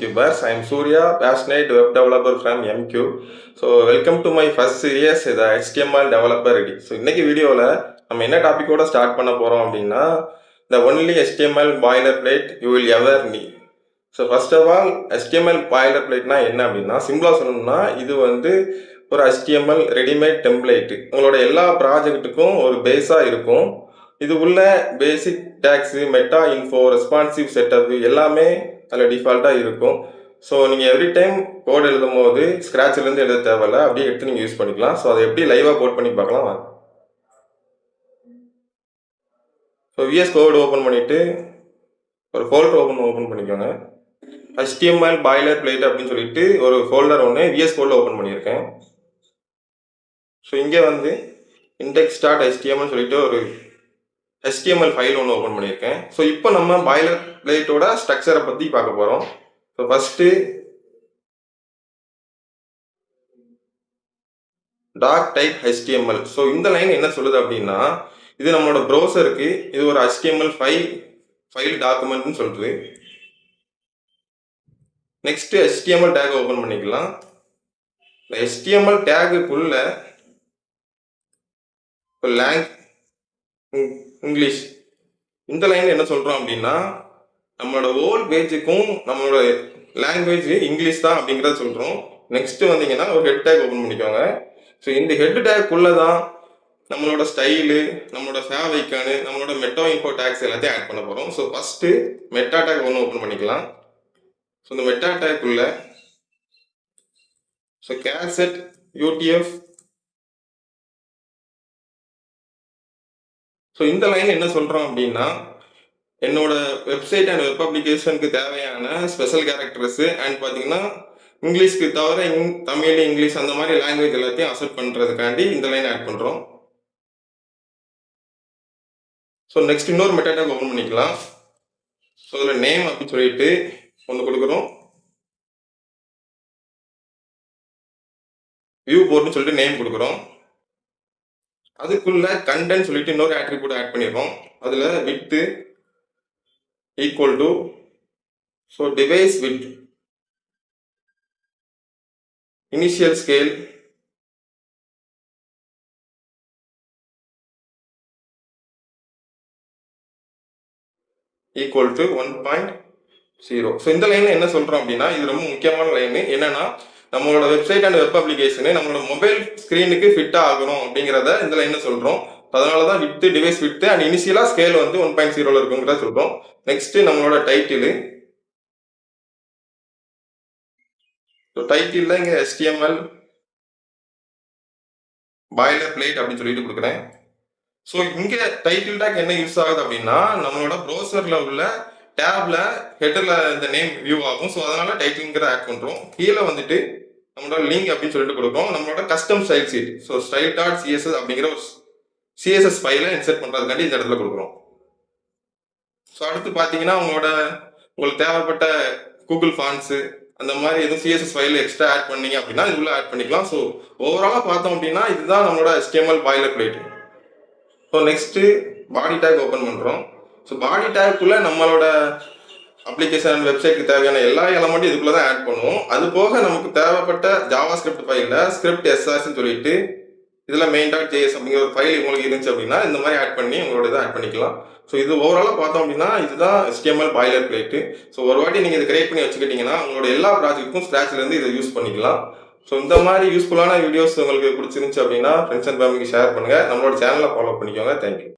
YouTubers. I am Surya, passionate web developer from MQ. So welcome to my first series, the HTML developer ready. So இன்னைக்கு வீடியோவில் நம்ம என்ன டாபிக்கோட start பண்ண போகிறோம் அப்படின்னா the only HTML boilerplate you will ever need. So first of all HTML boilerplateனா என்ன அப்படின்னா சிம்பிளாக சொல்லணும்னா இது வந்து ஒரு HTML ரெடிமேட் டெம்ப்ளேட்டு உங்களோட எல்லா ப்ராஜெக்ட்டுக்கும் ஒரு பேஸாக இருக்கும். இது உள்ள basic tags meta info responsive setup எல்லாமே அதில் டிஃபால்ட்டாக இருக்கும். ஸோ நீங்கள் எவ்ரி டைம் கோட் எழுதும் போது ஸ்க்ராட்ச்லேருந்து எழுத தேவையில்ல, அப்படியே எடுத்து நீங்கள் யூஸ் பண்ணிக்கலாம். ஸோ அதை எப்படி லைவாக கோட் பண்ணி பார்க்கலாம் வாங்க. ஸோ விஎஸ் கோட் ஓப்பன் பண்ணிவிட்டு ஒரு ஃபோல்டர் ஓப்பன் பண்ணிக்கோங்க. HTML பாய்லர் பிளேட் அப்படின்னு சொல்லிட்டு ஒரு ஃபோல்டர் ஒன்று விஎஸ் கோடில் ஓப்பன் பண்ணியிருக்கேன். ஸோ இங்கே வந்து index.html சொல்லிட்டு ஒரு HTML ஃபைல் ஒன்று ஓப்பன் பண்ணியிருக்கேன். ஸோ இப்போ நம்ம பாய்லர் பிளேட்டோட ஸ்ட்ரக்சரை பற்றி பார்க்க போகிறோம். So first doc type HTML. So இந்த லைன் என்ன சொல்லுது அப்படின்னா இது நம்மளோட ப்ரௌசருக்கு இது ஒரு HTML ஃபைல் டாக்குமெண்ட்னு சொல்லுது. நெக்ஸ்ட்டு HTML டேக் ஓப்பன் பண்ணிக்கலாம். இந்த HTML டேகுக்குள்ள இங்கிலீஷ் இந்த லைன் என்ன சொல்கிறோம் அப்படின்னா நம்மளோட ஓல் பேஜுக்கும் நம்மளோட லாங்குவேஜ் இங்கிலீஷ் தான் அப்படிங்கிறத சொல்கிறோம். நெக்ஸ்ட்டு வந்தீங்கன்னா ஒரு ஹெட் டேக் ஓப்பன் பண்ணிக்கோங்க. ஸோ இந்த ஹெட் டேக்குள்ளே தான் நம்மளோட ஸ்டைலு, நம்மளோட ஃபேவ் ஐக்கானு, நம்மளோட மெட்டா இன்ஃபோ டேக்ஸ் எல்லாத்தையும் ஆட் பண்ண போகிறோம். ஸோ ஃபஸ்ட்டு மெட்டா டேக் ஒன்று ஓப்பன் பண்ணிக்கலாம். ஸோ இந்த மெட்டா டேக்குள்ள ஸோ கேசெட் UTF. ஸோ இந்த லைன் என்ன சொல்கிறோம் அப்படின்னா என்னோட வெப்சைட் அண்ட் வெப் அப்ளிகேஷனுக்கு தேவையான ஸ்பெஷல் கேரக்டர்ஸு அண்ட் பார்த்தீங்கன்னா இங்கிலீஷ்க்கு தவிர தமிழ் இங்கிலீஷ் அந்த மாதிரி லாங்குவேஜ் எல்லாத்தையும் அக்செப்ட் பண்ணுறதுக்காண்டி இந்த லைன் ஆட் பண்ணுறோம். ஸோ நெக்ஸ்ட் இன்னொரு மெத்தட் ஓப்பன் பண்ணிக்கலாம். ஸோ அதில் நேம் அப்படின்னு சொல்லிட்டு ஒன்று கொடுக்குறோம். வியூ போர்ட்னு சொல்லிட்டு நேம் கொடுக்குறோம். அதுக்குள்ள கண்டென்ட் சொல்லிட்டு இன்னொரு ஆட்ரிபியூட் ஆட் பண்ணிடுறோம். அதில் width equal to so device width initial scale equal to 1.0. So இந்த லைனில் என்ன சொல்கிறோம் அப்படின்னா இது ரொம்ப முக்கியமான லைனு. என்னன்னா நம்மளோட வெப்சைட் அண்ட் வெப் அப்ளிகேஷனு நம்மளோட மொபைல் ஸ்க்ரீனுக்கு ஃபிட்டாக ஆகணும் அப்படிங்கிறத இந்த லைனில் சொல்கிறோம். அதனால தான் வித்து டிவைஸ் வித்து அண்ட் இனிஷியலாக ஸ்கேல் வந்து 1.0 இருக்குங்கிறத சொல்கிறோம். நெக்ஸ்ட்டு நம்மளோட டைட்டிலு. ஸோ டைட்டிலில் இங்கே HTML பாய்லர் பிளேட் அப்படின்னு சொல்லிட்டு கொடுக்குறேன். ஸோ இங்கே டைட்டில் டேக் என்ன யூஸ் ஆகுது அப்படின்னா நம்மளோட ப்ரௌசரில் உள்ள டேப்ல ஹெட்டரில் இந்த நேம் வியூ ஆகும். ஸோ அதனால டைட்டில்ங்கிற ஆட் பண்ணுறோம். கீழே வந்துட்டு நம்மளோட லிங்க் அப்படின்னு சொல்லிட்டு கொடுக்குறோம். நம்மளோட custom style seat so style.css அப்படிங்கிற ஒரு CSS ஃபைலை இன்சர்ட் பண்ணுறதுக்காண்டி இந்த இடத்துல கொடுக்குறோம். ஸோ அடுத்து பார்த்தீங்கன்னா உங்களுக்கு தேவைப்பட்ட கூகுள் ஃபான்ஸு அந்த மாதிரி எதுவும் CSS ஃபைல் எக்ஸ்ட்ரா ஆட் பண்ணீங்க அப்படின்னா இது உள்ள ஆட் பண்ணிக்கலாம். ஸோ ஓவராலாக பார்த்தோம் அப்படின்னா இதுதான் நம்மளோட HTML boilerplate. So next body tag open பண்ணுறோம். ஸோ பாடி டேக்குள்ளே நம்மளோட அப்ளிகேஷன் அண்ட் வெப்சைட்டுக்கு தேவையான எல்லா எலமெண்ட்டும் இதுக்குள்ளே தான் ஆட் பண்ணுவோம். அது போக நமக்கு தேவைப்பட்ட ஜாவா ஸ்கிரிப்ட் ஃபைலில் ஸ்கிரிப்ட் எஸ்ஆர்ஸ்ன்னு சொல்லிட்டு இதில் main.js அப்படிங்கிற ஒரு ஃபைல் உங்களுக்கு இருந்துச்சு அப்படின்னா இந்த மாதிரி ஆட் பண்ணி உங்களோட இதை ஆட் பண்ணிக்கலாம். ஸோ இது ஓவராலாக பார்த்தோம் அப்படின்னா இதுதான் HTML பாய்லர் பிளேட்டு. ஸோ ஒரு வாட்டி நீங்கள் இதை கிரியேட் பண்ணி வச்சுக்கிட்டிங்கன்னா உங்களோட எல்லா ப்ராஜெக்ட்டுக்கும் ஸ்க்ராட்ச்லேருந்து இதை யூஸ் பண்ணிக்கலாம். ஸோ இந்த மாதிரி யூஸ்ஃபுல்லான வீடியோஸ் உங்களுக்கு பிடிச்சிருந்துச்சு அப்படின்னா ஃப்ரெண்ட்ஸ் அண்ட் ஃபேமிலிக்கு ஷேர் பண்ணுங்கள். நம்மளோட சேனலை ஃபாலோ பண்ணிக்கோங்க. தேங்க்யூ.